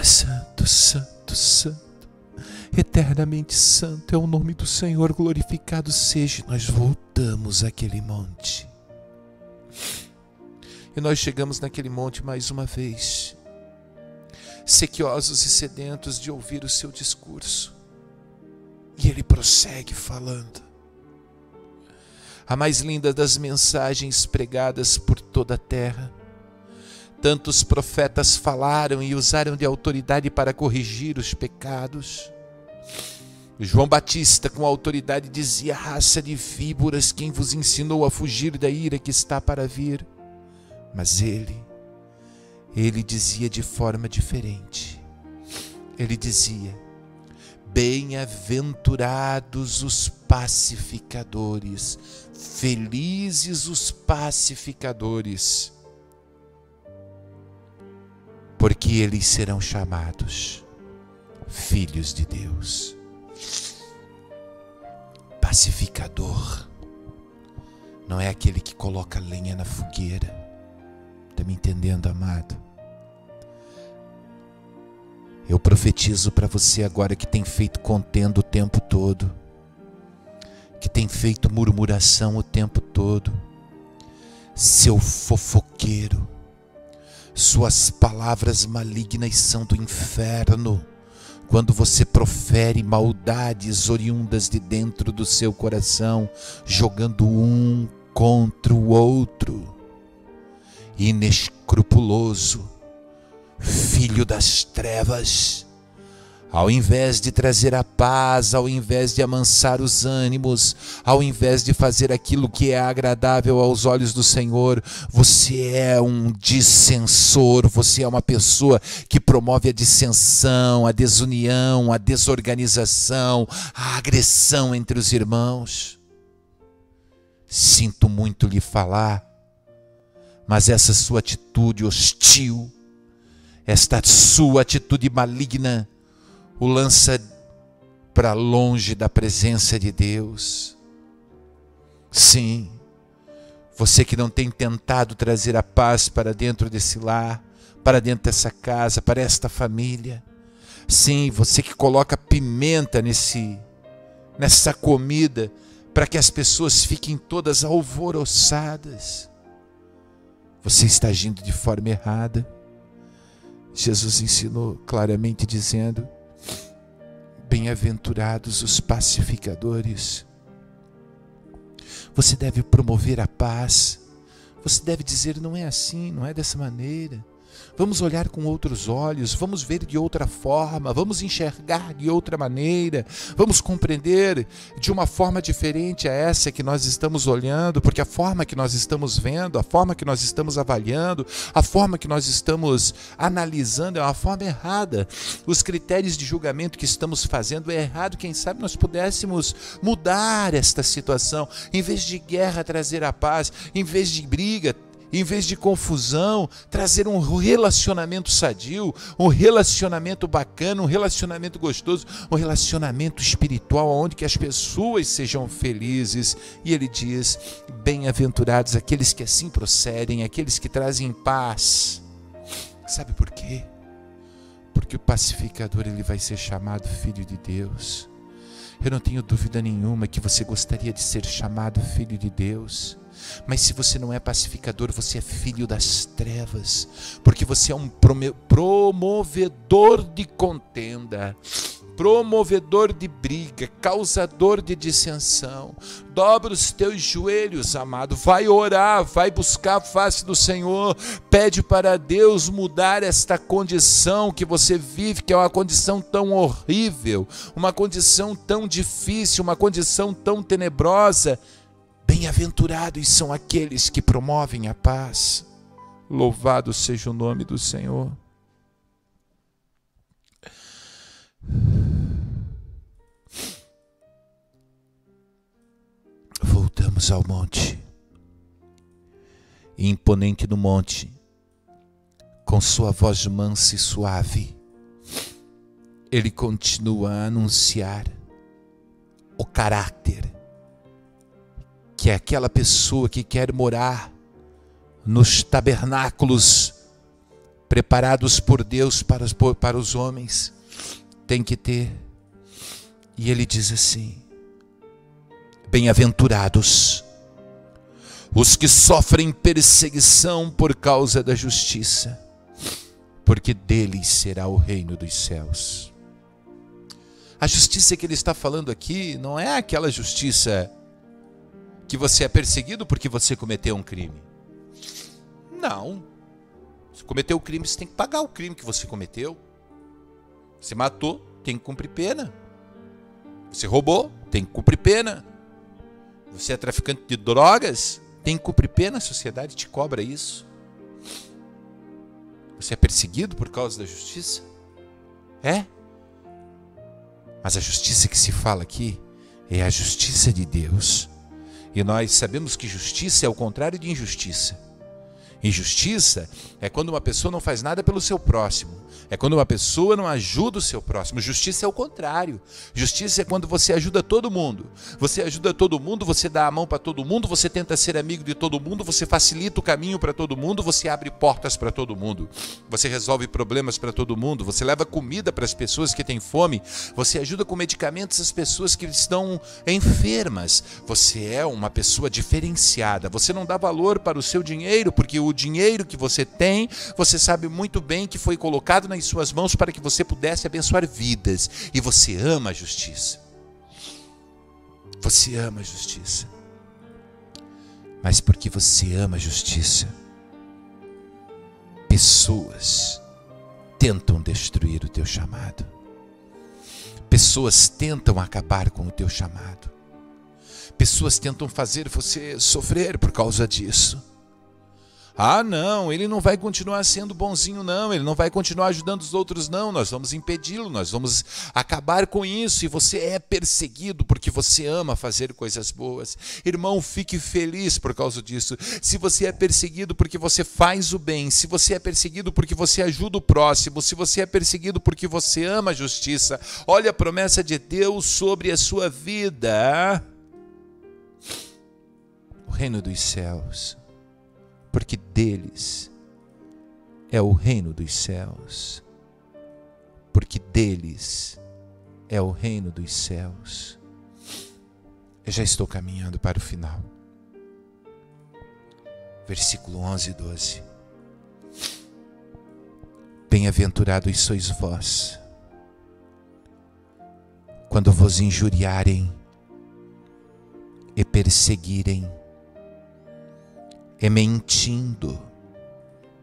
Santo, santo, santo, eternamente santo é o nome do Senhor. Glorificado seja. Nós voltamos àquele monte. E nós chegamos naquele monte mais uma vez, sequiosos e sedentos de ouvir o seu discurso. E ele prossegue falando. A mais linda das mensagens pregadas por toda a terra. Tantos profetas falaram e usaram de autoridade para corrigir os pecados. João Batista com autoridade dizia: raça de víboras, quem vos ensinou a fugir da ira que está para vir? Mas ele dizia de forma diferente. Ele dizia: bem-aventurados os pacificadores, felizes os pacificadores, porque eles serão chamados filhos de Deus. Pacificador não é aquele que coloca lenha na fogueira. Está me entendendo, amado? Eu profetizo para você agora que tem feito contenda o tempo todo, que tem feito murmuração o tempo todo, seu fofoqueiro, suas palavras malignas são do inferno. Quando você profere maldades oriundas de dentro do seu coração, jogando um contra o outro, inescrupuloso, filho das trevas, ao invés de trazer a paz, ao invés de amansar os ânimos, ao invés de fazer aquilo que é agradável aos olhos do Senhor, você é um dissensor, você é uma pessoa que promove a dissensão, a desunião, a desorganização, a agressão entre os irmãos. Sinto muito lhe falar, mas essa sua atitude hostil, esta sua atitude maligna, o lança para longe da presença de Deus. Sim, você que não tem tentado trazer a paz para dentro desse lar, para dentro dessa casa, para esta família. Sim, você que coloca pimenta nessa comida para que as pessoas fiquem todas alvoroçadas. Você está agindo de forma errada. Jesus ensinou claramente dizendo: bem-aventurados os pacificadores. Você deve promover a paz. Você deve dizer: não é assim, não é dessa maneira. Vamos olhar com outros olhos, vamos ver de outra forma, vamos enxergar de outra maneira, vamos compreender de uma forma diferente a essa que nós estamos olhando, porque a forma que nós estamos vendo, a forma que nós estamos avaliando, a forma que nós estamos analisando é uma forma errada. Os critérios de julgamento que estamos fazendo é errado. Quem sabe nós pudéssemos mudar esta situação, em vez de guerra trazer a paz, em vez de briga, em vez de confusão, trazer um relacionamento sadio, um relacionamento bacana, um relacionamento gostoso, um relacionamento espiritual, onde que as pessoas sejam felizes. E ele diz: bem-aventurados aqueles que assim procedem, aqueles que trazem paz. Sabe por quê? Porque o pacificador, ele vai ser chamado filho de Deus. Eu não tenho dúvida nenhuma que você gostaria de ser chamado filho de Deus. Mas se você não é pacificador, você é filho das trevas, porque você é um promovedor de contenda, promovedor de briga, causador de dissensão. Dobra os teus joelhos, amado, vai orar, vai buscar a face do Senhor, pede para Deus mudar esta condição que você vive, que é uma condição tão horrível, uma condição tão difícil, uma condição tão tenebrosa. Bem-aventurados são aqueles que promovem a paz. Louvado seja o nome do Senhor. Voltamos ao monte. E imponente no monte, com sua voz mansa e suave, ele continua a anunciar o caráter que é aquela pessoa que quer morar nos tabernáculos preparados por Deus para os homens, tem que ter. E ele diz assim: bem-aventurados os que sofrem perseguição por causa da justiça, porque deles será o reino dos céus. A justiça que ele está falando aqui não é aquela justiça que você é perseguido porque você cometeu um crime. Não. Você cometeu o crime, você tem que pagar o crime que você cometeu. Você matou, tem que cumprir pena. Você roubou, tem que cumprir pena. Você é traficante de drogas, tem que cumprir pena, a sociedade te cobra isso. Você é perseguido por causa da justiça? É. Mas a justiça que se fala aqui é a justiça de Deus. E nós sabemos que justiça é o contrário de injustiça. Injustiça é quando uma pessoa não faz nada pelo seu próximo. É quando uma pessoa não ajuda o seu próximo. Justiça é o contrário. Justiça é quando você ajuda todo mundo. Você ajuda todo mundo, você dá a mão para todo mundo, você tenta ser amigo de todo mundo, você facilita o caminho para todo mundo, você abre portas para todo mundo. Você resolve problemas para todo mundo, você leva comida para as pessoas que têm fome, você ajuda com medicamentos as pessoas que estão enfermas. Você é uma pessoa diferenciada. Você não dá valor para o seu dinheiro, porque o dinheiro que você tem, você sabe muito bem que foi colocado nas suas mãos para que você pudesse abençoar vidas. E você ama a justiça. Você ama a justiça. Mas porque você ama a justiça, pessoas tentam destruir o teu chamado. Pessoas tentam acabar com o teu chamado. Pessoas tentam fazer você sofrer por causa disso. Ah, não, ele não vai continuar sendo bonzinho, não. Ele não vai continuar ajudando os outros, não. Nós vamos impedi-lo, nós vamos acabar com isso. E você é perseguido porque você ama fazer coisas boas. Irmão, fique feliz por causa disso. Se você é perseguido porque você faz o bem, se você é perseguido porque você ajuda o próximo, se você é perseguido porque você ama a justiça, olha a promessa de Deus sobre a sua vida. O reino dos céus, porque deles é o reino dos céus, porque deles é o reino dos céus. Eu já estou caminhando para o final. Versículo 11 e 12. Bem-aventurados sois vós, quando vos injuriarem e perseguirem, e mentindo,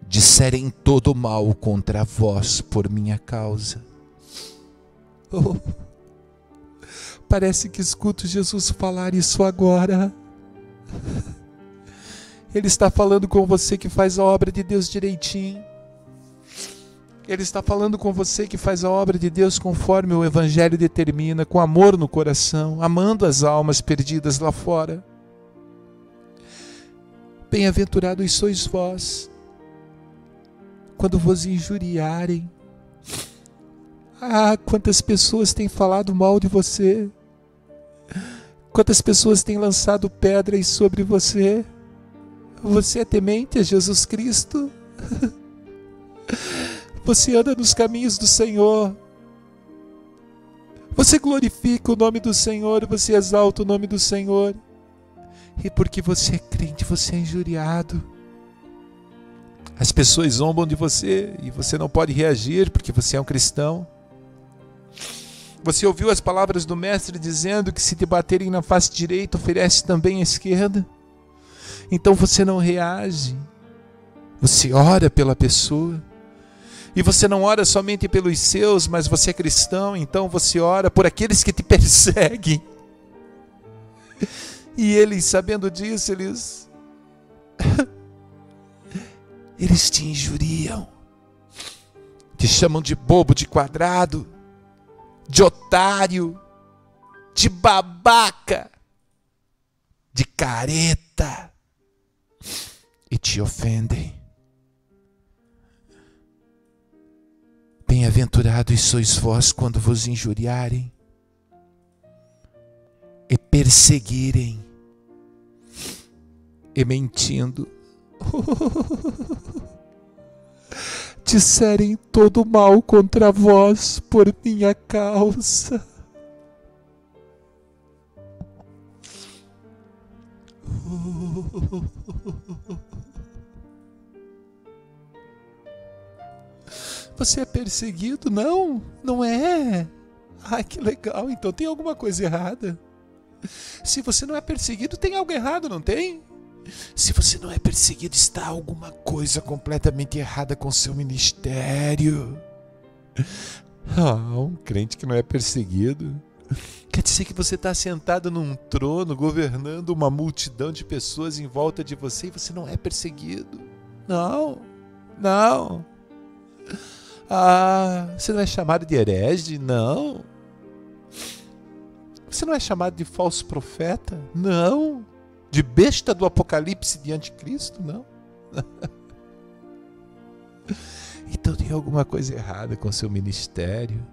disserem todo mal contra vós por minha causa. Oh, parece que escuto Jesus falar isso agora. Ele está falando com você que faz a obra de Deus direitinho. Ele está falando com você que faz a obra de Deus conforme o Evangelho determina, com amor no coração, amando as almas perdidas lá fora. Bem-aventurados sois vós, quando vos injuriarem. Ah, quantas pessoas têm falado mal de você. Quantas pessoas têm lançado pedras sobre você. Você é temente a Jesus Cristo? Você anda nos caminhos do Senhor. Você glorifica o nome do Senhor, você exalta o nome do Senhor. E porque você é crente, você é injuriado. As pessoas zombam de você e você não pode reagir porque você é um cristão. Você ouviu as palavras do mestre dizendo que se te baterem na face direita, oferece também a esquerda. Então você não reage. Você ora pela pessoa. E você não ora somente pelos seus, mas você é cristão, então você ora por aqueles que te perseguem. E eles, sabendo disso, eles te injuriam. Te chamam de bobo, de quadrado, de otário, de babaca, de careta. E te ofendem. Bem-aventurados sois vós quando vos injuriarem e perseguirem e mentindo disserem todo mal contra vós por minha causa. Você é perseguido? Não, não é. Ai, que legal, então tem alguma coisa errada. Se você não é perseguido, tem algo errado, não tem? Se você não é perseguido, está alguma coisa completamente errada com seu ministério. Um crente que não é perseguido quer dizer que você está sentado num trono, governando uma multidão de pessoas em volta de você e você não é perseguido. Não, não. Você não é chamado de herege? Não. Você não é chamado de falso profeta? Não. De besta do apocalipse de anticristo? Não. Então tem alguma coisa errada com seu ministério.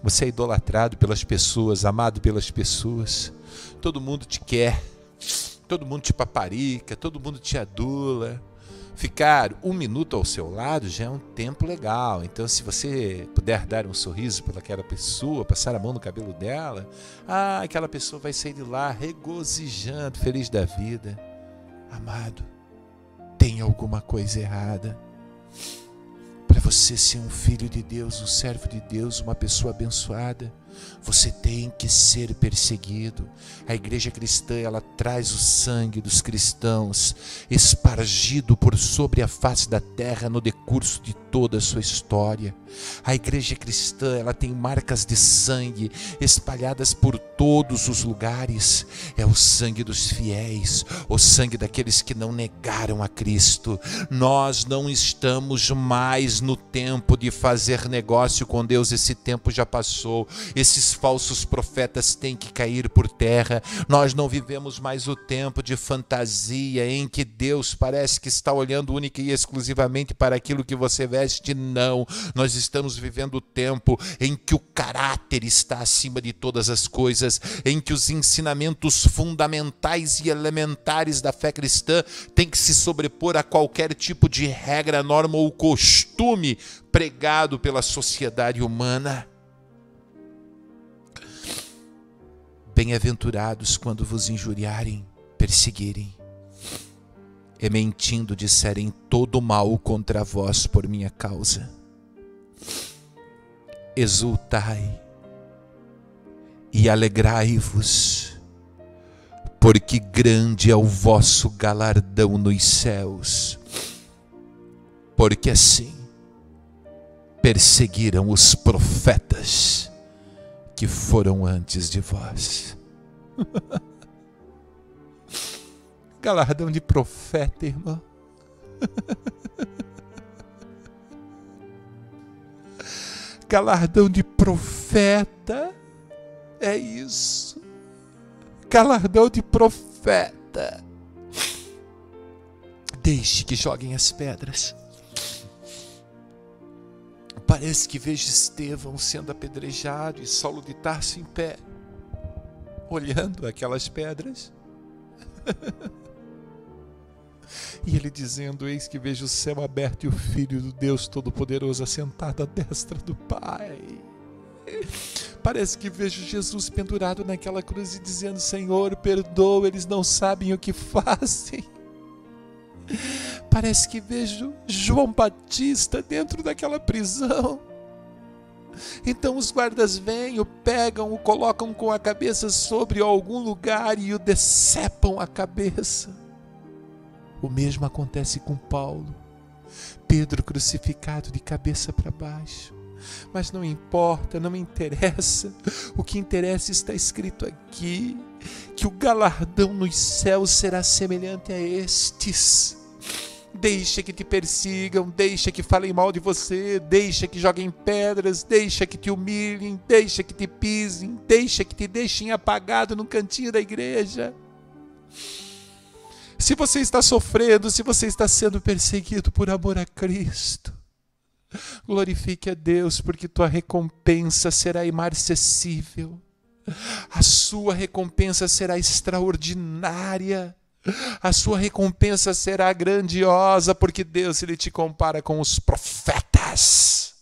Você é idolatrado pelas pessoas, amado pelas pessoas. Todo mundo te quer, todo mundo te paparica, todo mundo te adula. Ficar 1 minuto ao seu lado já é um tempo legal. Então, se você puder dar um sorriso pelaquela pessoa, passar a mão no cabelo dela, aquela pessoa vai sair de lá regozijando, feliz da vida. Amado, tem alguma coisa errada. Para você ser um filho de Deus, um servo de Deus, uma pessoa abençoada, você tem que ser perseguido. A igreja cristã, ela traz o sangue dos cristãos espargido por sobre a face da terra no decurso de toda a sua história. A igreja cristã, ela tem marcas de sangue espalhadas por todos os lugares. É o sangue dos fiéis, o sangue daqueles que não negaram a Cristo. Nós não estamos mais no tempo de fazer negócio com Deus, esse tempo já passou. Esses falsos profetas têm que cair por terra. Nós não vivemos mais o tempo de fantasia em que Deus parece que está olhando única e exclusivamente para aquilo que você veste. Não, nós estamos vivendo o tempo em que o caráter está acima de todas as coisas, em que os ensinamentos fundamentais e elementares da fé cristã têm que se sobrepor a qualquer tipo de regra, norma ou costume pregado pela sociedade humana. Bem-aventurados quando vos injuriarem, perseguirem, e mentindo disserem todo mal contra vós por minha causa. Exultai e alegrai-vos, porque grande é o vosso galardão nos céus, porque assim perseguiram os profetas que foram antes de vós. Galardão de profeta, irmão. Galardão de profeta, é isso. Galardão de profeta. Deixe que joguem as pedras. Parece que vejo Estevão sendo apedrejado e Saulo de Tarso em pé, olhando aquelas pedras. E ele dizendo: eis que vejo o céu aberto e o Filho do Deus Todo-Poderoso assentado à destra do Pai. Parece que vejo Jesus pendurado naquela cruz e dizendo: Senhor, perdoa, eles não sabem o que fazem. Parece que vejo João Batista dentro daquela prisão. Então os guardas vêm, o pegam, o colocam com a cabeça sobre algum lugar e o decepam a cabeça. O mesmo acontece com Paulo. Pedro crucificado de cabeça para baixo. Mas não importa, não me interessa. O que interessa está escrito aqui, que o galardão nos céus será semelhante a estes. Deixa que te persigam, deixa que falem mal de você, deixa que joguem pedras, deixa que te humilhem, deixa que te pisem, deixa que te deixem apagado no cantinho da igreja. Se você está sofrendo, se você está sendo perseguido por amor a Cristo, glorifique a Deus, porque tua recompensa será imarcessível. A sua recompensa será extraordinária. A sua recompensa será grandiosa, porque Deus, Ele te compara com os profetas.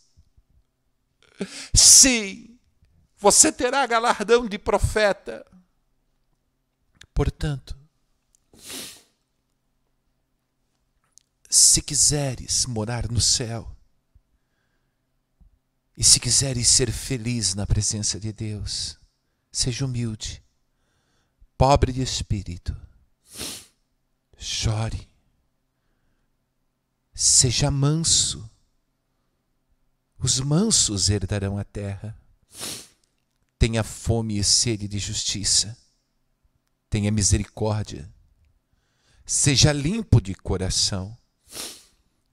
Sim, você terá galardão de profeta. Portanto, se quiseres morar no céu, e se quiseres ser feliz na presença de Deus, seja humilde, pobre de espírito, chore, seja manso. Os mansos herdarão a terra. Tenha fome e sede de justiça, tenha misericórdia, seja limpo de coração,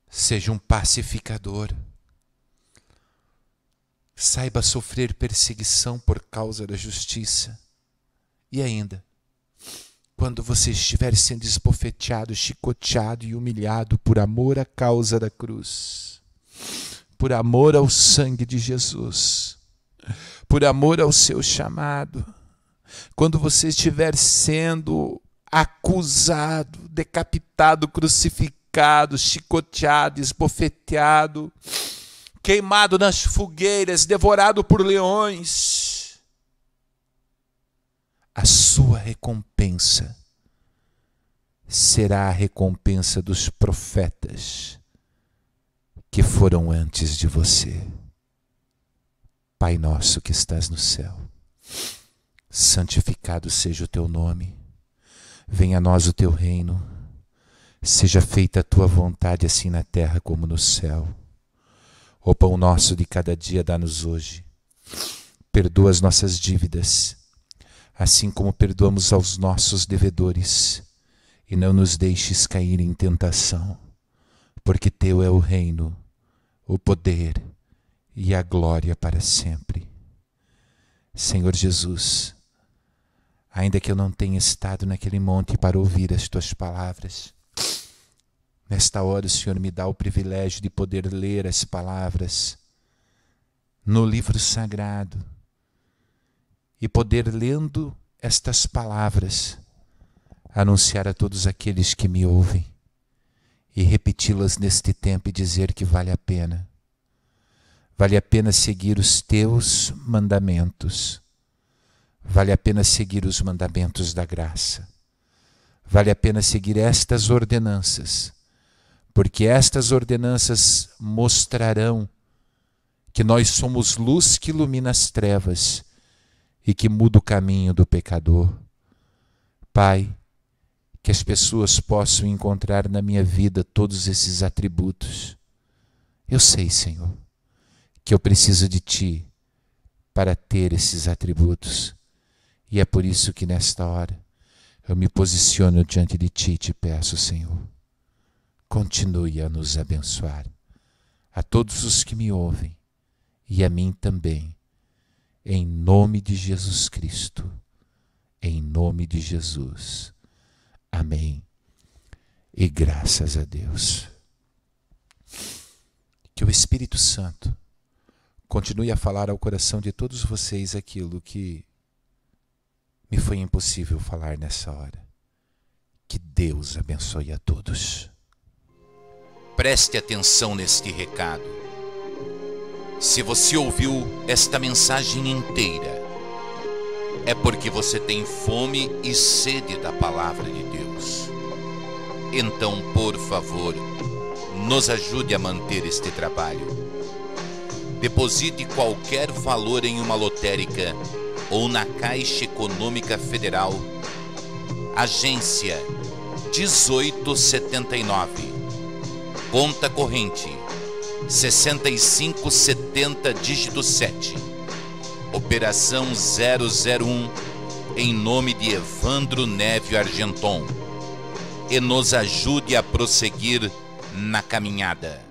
seja um pacificador. Saiba sofrer perseguição por causa da justiça. E ainda, quando você estiver sendo esbofeteado, chicoteado e humilhado por amor à causa da cruz, por amor ao sangue de Jesus, por amor ao seu chamado, quando você estiver sendo acusado, decapitado, crucificado, chicoteado, esbofeteado, queimado nas fogueiras, devorado por leões, a sua recompensa será a recompensa dos profetas que foram antes de você. Pai nosso que estás no céu, santificado seja o teu nome. Venha a nós o teu reino. Seja feita a tua vontade, assim na terra como no céu. O pão nosso de cada dia dá-nos hoje. Perdoa as nossas dívidas, assim como perdoamos aos nossos devedores. E não nos deixes cair em tentação, porque teu é o reino, o poder e a glória para sempre. Senhor Jesus, ainda que eu não tenha estado naquele monte para ouvir as tuas palavras, nesta hora o Senhor me dá o privilégio de poder ler as palavras no livro sagrado e poder, lendo estas palavras, anunciar a todos aqueles que me ouvem e repeti-las neste tempo e dizer que vale a pena. Vale a pena seguir os teus mandamentos. Vale a pena seguir os mandamentos da graça. Vale a pena seguir estas ordenanças, porque estas ordenanças mostrarão que nós somos luz que ilumina as trevas e que muda o caminho do pecador. Pai, que as pessoas possam encontrar na minha vida todos esses atributos. Eu sei, Senhor, que eu preciso de Ti para ter esses atributos. E é por isso que nesta hora eu me posiciono diante de Ti e te peço, Senhor, continue a nos abençoar, a todos os que me ouvem e a mim também, em nome de Jesus Cristo, em nome de Jesus. Amém. E graças a Deus. Que o Espírito Santo continue a falar ao coração de todos vocês aquilo que me foi impossível falar nessa hora. Que Deus abençoe a todos. Preste atenção neste recado. Se você ouviu esta mensagem inteira, é porque você tem fome e sede da palavra de Deus. Então, por favor, nos ajude a manter este trabalho. Deposite qualquer valor em uma lotérica ou na Caixa Econômica Federal, agência 1879, conta corrente 6570 dígito 7, operação 001, em nome de Evandro Névio Argenton, e nos ajude a prosseguir na caminhada.